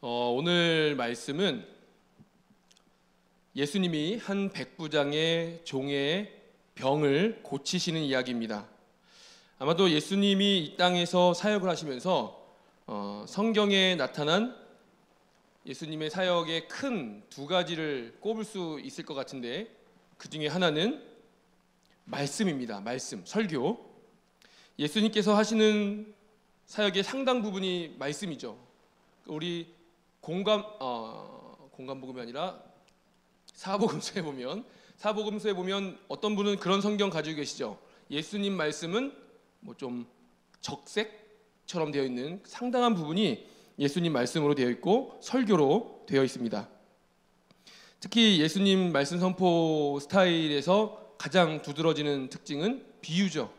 오늘 말씀은 예수님이 한 백부장의 종의 병을 고치시는 이야기입니다. 아마도 예수님이 이 땅에서 사역을 하시면서 성경에 나타난 예수님의 사역의 큰 두 가지를 꼽을 수 있을 것 같은데, 그 중에 하나는 말씀입니다. 말씀, 설교. 예수님께서 하시는 사역의 상당 부분이 말씀이죠. 우리 공관복음이 아니라 사복음서에 보면 어떤 분은 그런 성경 가지고 계시죠. 예수님 말씀은 뭐 좀 적색처럼 되어 있는 상당한 부분이 예수님 말씀으로 되어 있고 설교로 되어 있습니다. 특히 예수님 말씀 선포 스타일에서 가장 두드러지는 특징은 비유죠.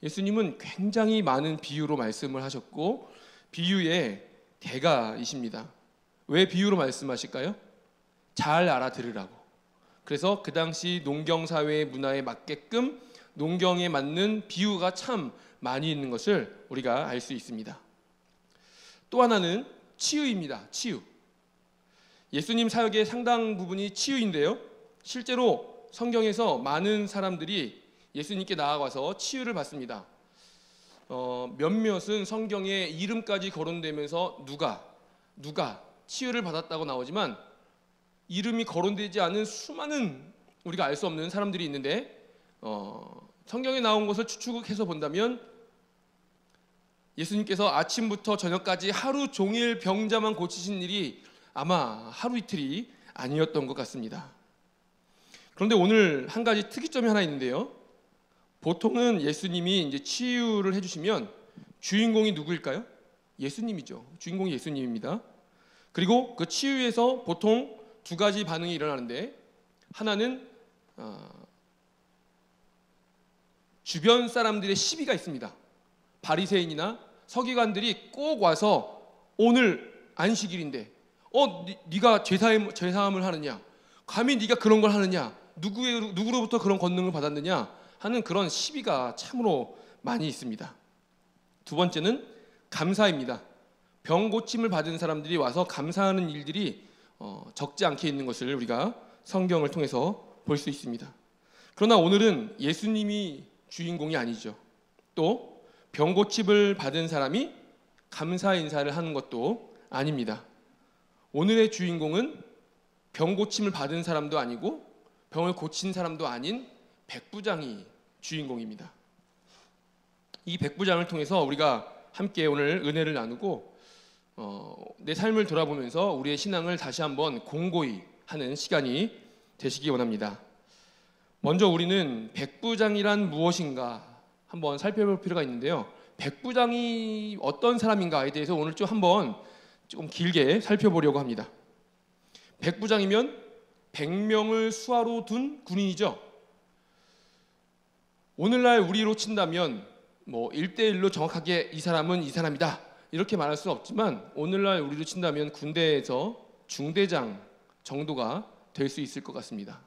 예수님은 굉장히 많은 비유로 말씀을 하셨고 비유의 대가이십니다. 왜 비유로 말씀하실까요? 잘 알아들으라고. 그래서 그 당시 농경사회의 문화에 맞게끔 농경에 맞는 비유가 참 많이 있는 것을 우리가 알 수 있습니다. 또 하나는 치유입니다. 치유. 예수님 사역의 상당 부분이 치유인데요, 실제로 성경에서 많은 사람들이 예수님께 나아가서 치유를 받습니다. 몇몇은 성경에 이름까지 거론되면서 누가 치유를 받았다고 나오지만, 이름이 거론되지 않은 수많은 우리가 알 수 없는 사람들이 있는데, 성경에 나온 것을 추측해서 본다면 예수님께서 아침부터 저녁까지 하루 종일 병자만 고치신 일이 아마 하루 이틀이 아니었던 것 같습니다. 그런데 오늘 한 가지 특이점이 하나 있는데요, 보통은 예수님이 이제 치유를 해주시면 주인공이 누구일까요? 예수님이죠. 주인공이 예수님입니다. 그리고 그 치유에서 보통 두 가지 반응이 일어나는데, 하나는 주변 사람들의 시비가 있습니다. 바리새인이나 서기관들이 꼭 와서 오늘 안식일인데 네가 죄사함을 하느냐, 감히 네가 그런 걸 하느냐, 누구로부터 그런 권능을 받았느냐 하는 그런 시비가 참으로 많이 있습니다. 두 번째는 감사입니다. 병 고침을 받은 사람들이 와서 감사하는 일들이 적지 않게 있는 것을 우리가 성경을 통해서 볼 수 있습니다. 그러나 오늘은 예수님이 주인공이 아니죠. 또 병 고침을 받은 사람이 감사 인사를 하는 것도 아닙니다. 오늘의 주인공은 병 고침을 받은 사람도 아니고 병을 고친 사람도 아닌 백부장이 주인공입니다. 이 백부장을 통해서 우리가 함께 오늘 은혜를 나누고 내 삶을 돌아보면서 우리의 신앙을 다시 한번 공고히 하는 시간이 되시기 원합니다. 먼저 우리는 백부장이란 무엇인가 한번 살펴볼 필요가 있는데요, 백부장이 어떤 사람인가에 대해서 오늘 한번 길게 살펴보려고 합니다. 백부장이면 100명을 수하로 둔 군인이죠. 오늘날 우리로 친다면 1대1로 정확하게 이 사람은 이 사람이다 이렇게 말할 수는 없지만, 오늘날 우리로 친다면 군대에서 중대장 정도가 될 수 있을 것 같습니다.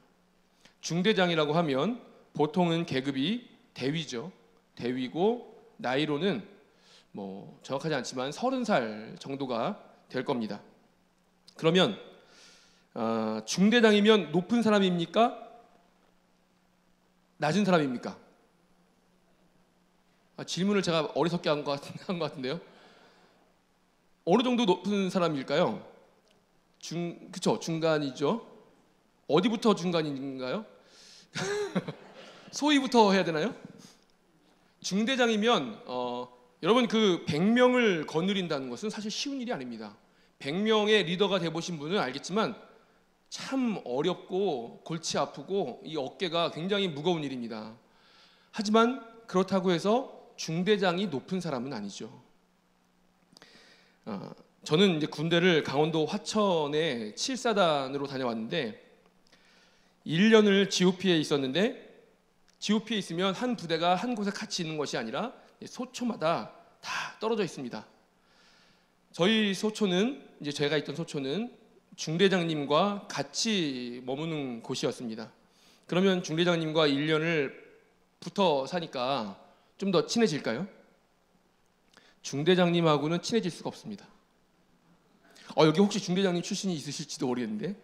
중대장이라고 하면 보통은 계급이 대위죠. 대위고 나이로는 정확하지 않지만 30살 정도가 될 겁니다. 그러면 중대장이면 높은 사람입니까? 낮은 사람입니까? 질문을 제가 어리석게 한 것 같은데요. 어느 정도 높은 사람일까요? 그쵸, 중간이죠. 어디부터 중간인가요? 소위부터 해야 되나요? 중대장이면 여러분, 그 100명을 거느린다는 것은 사실 쉬운 일이 아닙니다. 100명의 리더가 돼보신 분은 알겠지만 참 어렵고 골치 아프고 이 어깨가 굉장히 무거운 일입니다. 하지만 그렇다고 해서 중대장이 높은 사람은 아니죠. 저는 이제 군대를 강원도 화천의 7사단으로 다녀왔는데 1년을 GOP에 있었는데, GOP에 있으면 한 부대가 한 곳에 같이 있는 것이 아니라 소초마다 다 떨어져 있습니다. 저희 소초는, 이제 제가 있던 소초는 중대장님과 같이 머무는 곳이었습니다. 그러면 중대장님과 1년을 붙어 사니까 좀 더 친해질까요? 중대장님하고는 친해질 수가 없습니다. 여기 혹시 중대장님 출신이 있으실지도 모르겠는데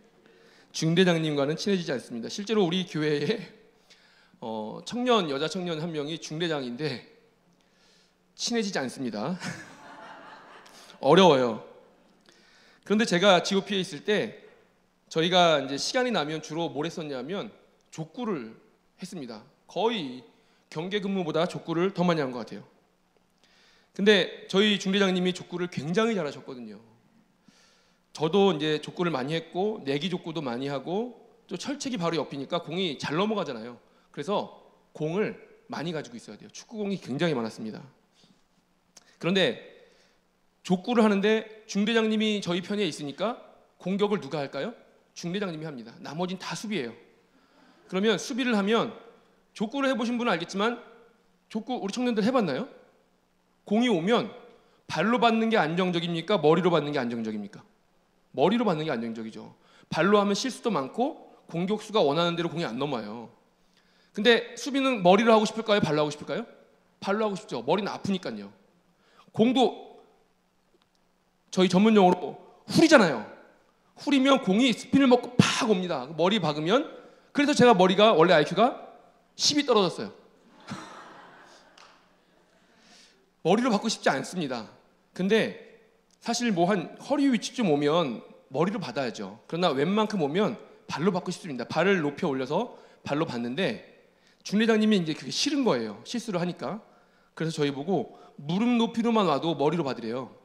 중대장님과는 친해지지 않습니다. 실제로 우리 교회에 여자 청년 한 명이 중대장인데 친해지지 않습니다. 어려워요. 그런데 제가 GOP에 있을 때 저희가 이제 시간이 나면 주로 뭘 했었냐면 족구를 했습니다. 거의 경계 근무보다 족구를 더 많이 한 것 같아요. 근데 저희 중대장님이 족구를 굉장히 잘하셨거든요. 저도 이제 족구를 많이 했고 내기 족구도 많이 하고 또 철책이 바로 옆이니까 공이 잘 넘어가잖아요. 그래서 공을 많이 가지고 있어야 돼요. 축구공이 굉장히 많았습니다. 그런데 족구를 하는데 중대장님이 저희 편에 있으니까 공격을 누가 할까요? 중대장님이 합니다. 나머진 다 수비예요. 그러면 수비를 하면 족구를 해보신 분은 알겠지만 족구 우리 청년들 해봤나요? 공이 오면 발로 받는 게 안정적입니까? 머리로 받는 게 안정적입니까? 머리로 받는 게 안정적이죠. 발로 하면 실수도 많고 공격수가 원하는 대로 공이 안 넘어요. 근데 수비는 머리로 하고 싶을까요? 발로 하고 싶을까요? 발로 하고 싶죠. 머리는 아프니까요. 공도 저희 전문 용어로 훌이잖아요. 훌이면 공이 스핀을 먹고 팍 옵니다. 머리 박으면. 그래서 제가 머리가 원래 IQ가 10이 떨어졌어요. 머리로 받고 싶지 않습니다. 근데 사실 뭐 한 허리 위치쯤 오면 머리로 받아야죠. 그러나 웬만큼 오면 발로 받고 싶습니다. 발을 높여 올려서 발로 받는데 중대장님이 이제 그게 싫은 거예요. 실수를 하니까. 그래서 저희 보고 무릎 높이로만 와도 머리로 받으래요.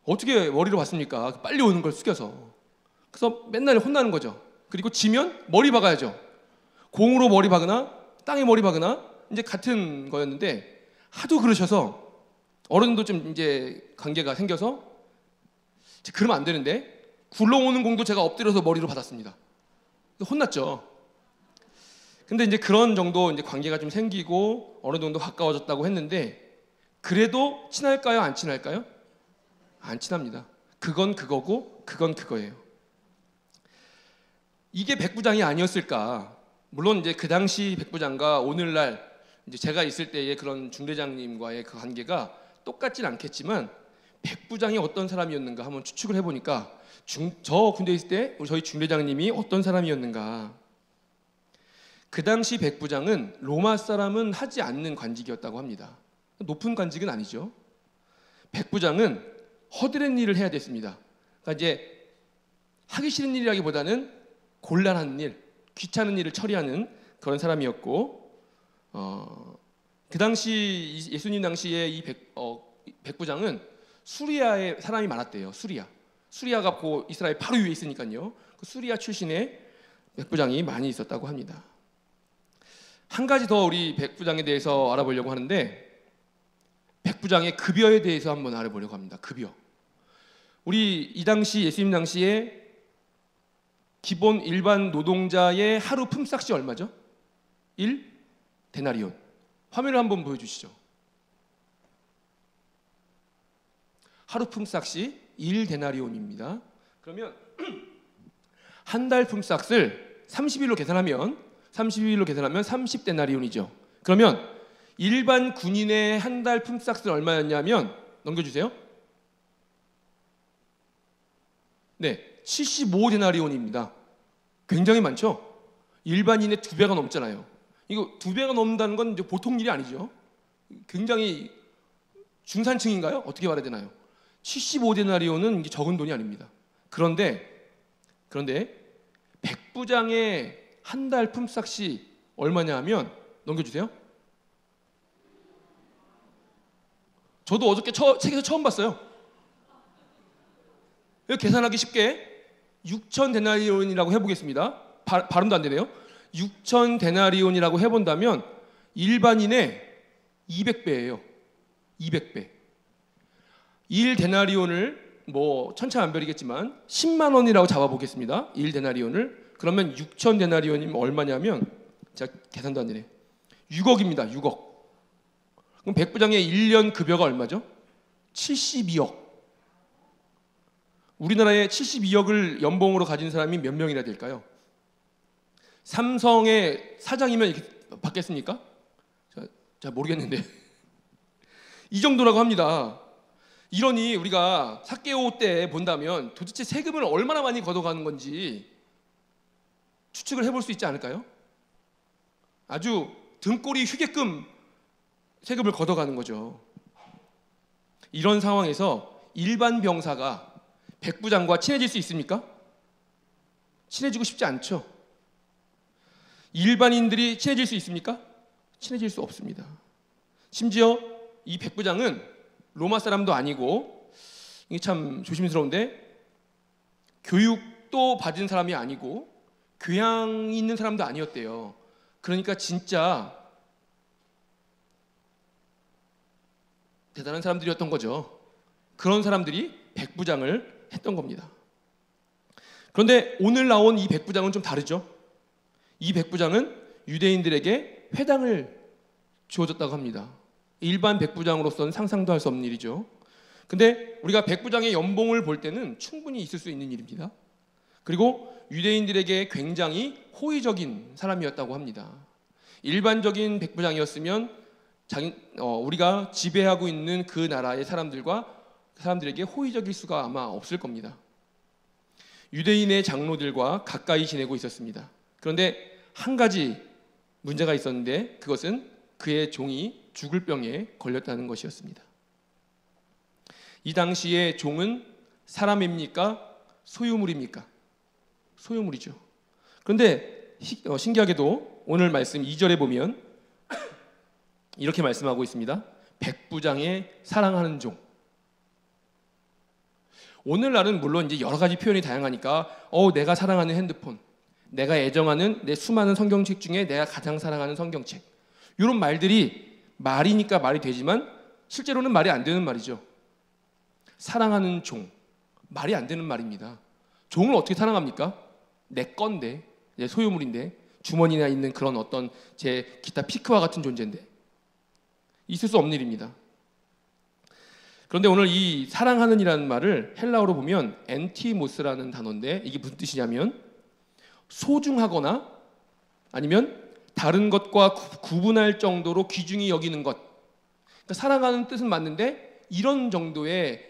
어떻게 머리로 받습니까? 빨리 오는 걸 숙여서. 그래서 맨날 혼나는 거죠. 그리고 지면 머리 박아야죠. 공으로 머리 박으나 땅에 머리 박으나 이제 같은 거였는데 하도 그러셔서 어른도 좀 이제 관계가 생겨서 그러면 안 되는데 굴러오는 공도 제가 엎드려서 머리로 받았습니다. 혼났죠. 근데 이제 그런 정도 이제 관계가 좀 생기고 어느 정도 가까워졌다고 했는데 그래도 친할까요? 안 친할까요? 안 친합니다. 그건 그거고 그건 그거예요. 이게 백부장이 아니었을까? 물론 이제 그 당시 백부장과 오늘날 이제 제가 있을 때의 그런 중대장님과의 그 관계가 똑같진 않겠지만 백부장이 어떤 사람이었는가 한번 추측을 해보니까 저 군대에 있을 때 저희 중대장님이 어떤 사람이었는가. 그 당시 백부장은 로마 사람은 하지 않는 관직이었다고 합니다. 높은 관직은 아니죠. 백부장은 허드렛 일을 해야 됐습니다. 그러니까 이제 하기 싫은 일이라기보다는 곤란한 일, 귀찮은 일을 처리하는 그런 사람이었고 그 당시 예수님 당시에 이 백부장은 수리아에 사람이 많았대요. 수리아가 그 이스라엘 바로 위에 있으니까요. 그 수리아 출신의 백부장이 많이 있었다고 합니다. 한 가지 더 우리 백부장에 대해서 알아보려고 하는데 백부장의 급여에 대해서 한번 알아보려고 합니다. 급여. 우리 이 당시 예수님 당시에 기본 일반 노동자의 하루 품삯이 얼마죠? 1 데나리온. 화면을 한번 보여주시죠. 하루 품삯이 1 데나리온입니다. 그러면 한 달 품삯을 30일로 계산하면 30 데나리온이죠. 그러면 일반 군인의 한 달 품삯은 얼마였냐면 넘겨주세요. 네, 75 데나리온입니다. 굉장히 많죠? 일반인의 2배가 넘잖아요. 이거 2배가 넘는다는 건 이제 보통 일이 아니죠. 굉장히 중산층인가요? 어떻게 말해야 되나요? 75 데나리온은 이게 적은 돈이 아닙니다. 그런데 백부장의 한 달 품삯이 얼마냐 하면 넘겨주세요. 저도 어저께 책에서 처음 봤어요. 계산하기 쉽게 6천 데나리온이라고 해보겠습니다. 발음도 안 되네요. 6천 데나리온이라고 해본다면 일반인의 200배예요. 200배. 1 데나리온을 뭐 천차만별이겠지만 10만 원이라고 잡아보겠습니다. 1 데나리온을. 그러면 6천 데나리온이면 얼마냐면 제가 계산도 안 되네. 6억입니다. 6억. 그럼 백부장의 1년 급여가 얼마죠? 72억. 우리나라에 72억을 연봉으로 가진 사람이 몇 명이나 될까요? 삼성의 사장이면 이렇게 받겠습니까? 잘 모르겠는데 이 정도라고 합니다. 이러니 우리가 삭개오 때 본다면 도대체 세금을 얼마나 많이 걷어가는 건지 추측을 해볼 수 있지 않을까요? 아주 등골이 휘게끔 세금을 걷어가는 거죠. 이런 상황에서 일반 병사가 백부장과 친해질 수 있습니까? 친해지고 싶지 않죠. 일반인들이 친해질 수 있습니까? 친해질 수 없습니다. 심지어 이 백부장은 로마 사람도 아니고, 이게 참 조심스러운데, 교육도 받은 사람이 아니고 교양이 있는 사람도 아니었대요. 그러니까 진짜 대단한 사람들이었던 거죠. 그런 사람들이 백부장을 했던 겁니다. 그런데 오늘 나온 이 백부장은 좀 다르죠. 이 백부장은 유대인들에게 회당을 주어졌다고 합니다. 일반 백부장으로서는 상상도 할 수 없는 일이죠. 근데 우리가 백부장의 연봉을 볼 때는 충분히 있을 수 있는 일입니다. 그리고 유대인들에게 굉장히 호의적인 사람이었다고 합니다. 일반적인 백부장이었으면 우리가 지배하고 있는 그 나라의 사람들에게 호의적일 수가 아마 없을 겁니다. 유대인의 장로들과 가까이 지내고 있었습니다. 그런데 한 가지 문제가 있었는데, 그것은 그의 종이 죽을 병에 걸렸다는 것이었습니다. 이 당시에 종은 사람입니까? 소유물입니까? 소유물이죠. 그런데 신기하게도 오늘 말씀 2절에 보면 이렇게 말씀하고 있습니다. 백부장의 사랑하는 종. 오늘날은 물론 이제 여러 가지 표현이 다양하니까 내가 사랑하는 핸드폰, 내가 애정하는 내 수많은 성경책 중에 내가 가장 사랑하는 성경책, 이런 말들이 말이니까 말이 되지만 실제로는 말이 안 되는 말이죠. 사랑하는 종, 말이 안 되는 말입니다. 종을 어떻게 사랑합니까? 내 건데, 내 소유물인데, 주머니에 있는 그런 어떤 제 기타 피크와 같은 존재인데 있을 수 없는 일입니다. 그런데 오늘 이 사랑하는이라는 말을 헬라어로 보면 엔티모스라는 단어인데, 이게 무슨 뜻이냐면 소중하거나 아니면 다른 것과 구분할 정도로 귀중히 여기는 것. 그러니까 사랑하는 뜻은 맞는데 이런 정도의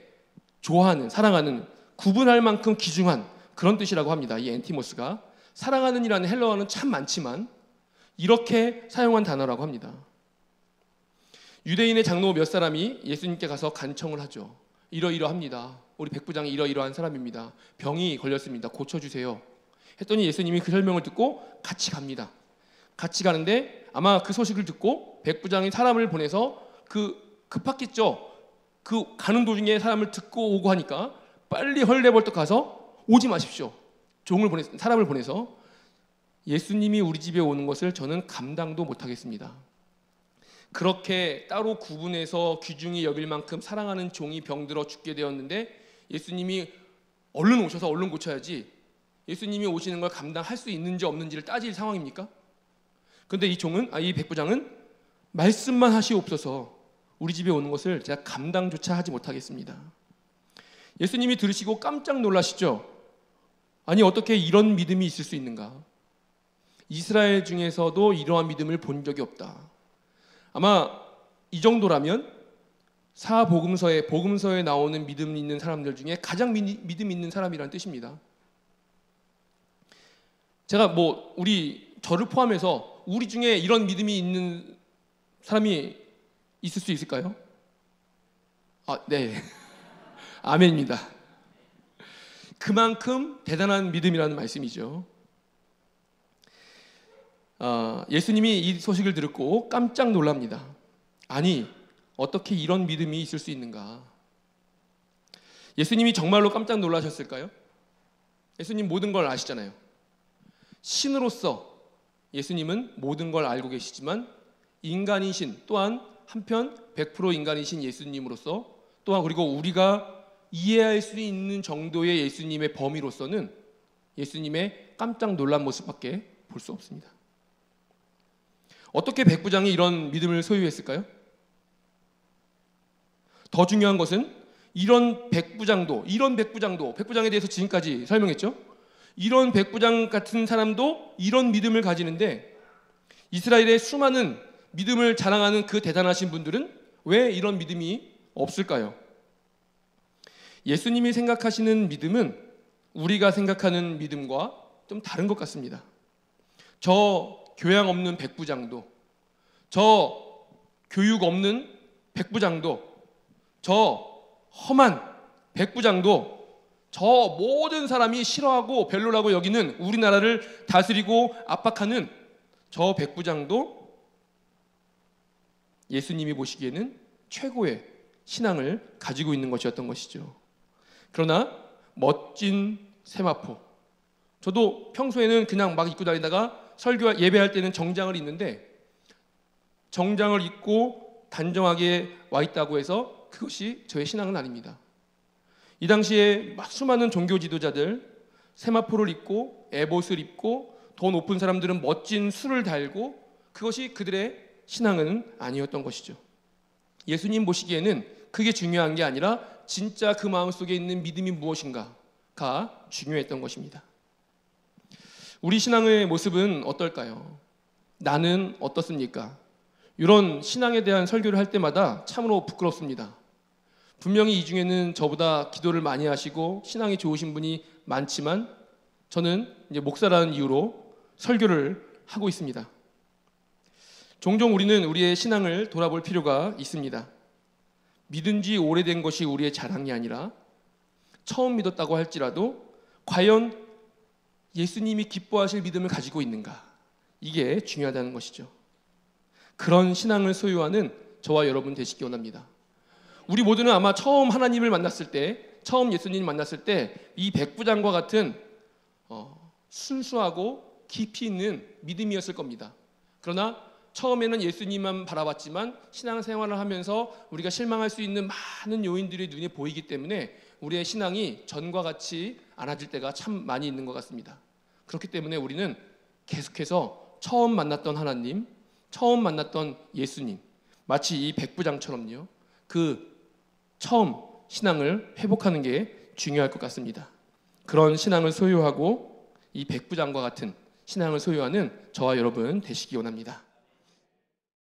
좋아하는, 사랑하는, 구분할 만큼 귀중한 그런 뜻이라고 합니다. 이 엔티모스가. 사랑하는이라는 헬라어는 참 많지만 이렇게 사용한 단어라고 합니다. 유대인의 장로 몇 사람이 예수님께 가서 간청을 하죠. 이러이러합니다. 우리 백부장이 이러이러한 사람입니다. 병이 걸렸습니다. 고쳐주세요. 했더니 예수님이 그 설명을 듣고 같이 갑니다. 같이 가는데 아마 그 소식을 듣고 백부장이 사람을 보내서 급했겠죠. 그 가는 도중에 사람을 듣고 오고 하니까 빨리 헐레벌떡 가서 오지 마십시오. 사람을 보내서 예수님이 우리 집에 오는 것을 저는 감당도 못하겠습니다. 그렇게 따로 구분해서 귀중히 여길 만큼 사랑하는 종이 병들어 죽게 되었는데 예수님이 얼른 오셔서 얼른 고쳐야지, 예수님이 오시는 걸 감당할 수 있는지 없는지를 따질 상황입니까? 그런데 이 백부장은 말씀만 하시옵소서, 우리 집에 오는 것을 제가 감당조차 하지 못하겠습니다. 예수님이 들으시고 깜짝 놀라시죠. 아니, 어떻게 이런 믿음이 있을 수 있는가? 이스라엘 중에서도 이러한 믿음을 본 적이 없다. 아마 이 정도라면 복음서에 나오는 믿음 있는 사람들 중에 가장 믿음 있는 사람이라는 뜻입니다. 제가 저를 포함해서 우리 중에 이런 믿음이 있는 사람이 있을 수 있을까요? 네. 아멘입니다. 그만큼 대단한 믿음이라는 말씀이죠. 예수님이 이 소식을 듣고 깜짝 놀랍니다. 아니, 어떻게 이런 믿음이 있을 수 있는가? 예수님이 정말로 깜짝 놀라셨을까요? 예수님 모든 걸 아시잖아요. 신으로서 예수님은 모든 걸 알고 계시지만 인간이신, 또한 한편 100% 인간이신 예수님으로서, 또한 그리고 우리가 이해할 수 있는 정도의 예수님의 범위로서는 예수님의 깜짝 놀란 모습밖에 볼 수 없습니다. 어떻게 백부장이 이런 믿음을 소유했을까요? 더 중요한 것은 이런 백부장에 대해서 지금까지 설명했죠. 이런 백부장 같은 사람도 이런 믿음을 가지는데 이스라엘의 수많은 믿음을 자랑하는 그 대단하신 분들은 왜 이런 믿음이 없을까요? 예수님이 생각하시는 믿음은 우리가 생각하는 믿음과 좀 다른 것 같습니다. 저 교양 없는 백부장도, 저 교육 없는 백부장도, 저 험한 백부장도, 저 모든 사람이 싫어하고 별로라고 여기는 우리나라를 다스리고 압박하는 저 백부장도 예수님이 보시기에는 최고의 신앙을 가지고 있는 것이었던 것이죠. 그러나 멋진 세마포, 저도 평소에는 그냥 막 입고 다니다가 설교 예배할 때는 정장을 입는데, 정장을 입고 단정하게 와 있다고 해서 그것이 저의 신앙은 아닙니다. 이 당시에 막 수많은 종교 지도자들 세마포를 입고 에봇을 입고 더 높은 사람들은 멋진 술을 달고, 그것이 그들의 신앙은 아니었던 것이죠. 예수님 보시기에는 그게 중요한 게 아니라 진짜 그 마음속에 있는 믿음이 무엇인가가 중요했던 것입니다. 우리 신앙의 모습은 어떨까요? 나는 어떻습니까? 이런 신앙에 대한 설교를 할 때마다 참으로 부끄럽습니다. 분명히 이 중에는 저보다 기도를 많이 하시고 신앙이 좋으신 분이 많지만 저는 이제 목사라는 이유로 설교를 하고 있습니다. 종종 우리는 우리의 신앙을 돌아볼 필요가 있습니다. 믿은 지 오래된 것이 우리의 자랑이 아니라 처음 믿었다고 할지라도 과연 예수님이 기뻐하실 믿음을 가지고 있는가, 이게 중요하다는 것이죠. 그런 신앙을 소유하는 저와 여러분 되시기 원합니다. 우리 모두는 아마 처음 하나님을 만났을 때, 처음 예수님을 만났을 때 이 백부장과 같은 순수하고 깊이 있는 믿음이었을 겁니다. 그러나 처음에는 예수님만 바라봤지만 신앙생활을 하면서 우리가 실망할 수 있는 많은 요인들이 눈에 보이기 때문에 우리의 신앙이 전과 같이 않아질 때가 참 많이 있는 것 같습니다. 그렇기 때문에 우리는 계속해서 처음 만났던 하나님, 처음 만났던 예수님, 마치 이 백부장처럼요, 그 처음 신앙을 회복하는 게 중요할 것 같습니다. 그런 신앙을 소유하고 이 백부장과 같은 신앙을 소유하는 저와 여러분 되시기 원합니다.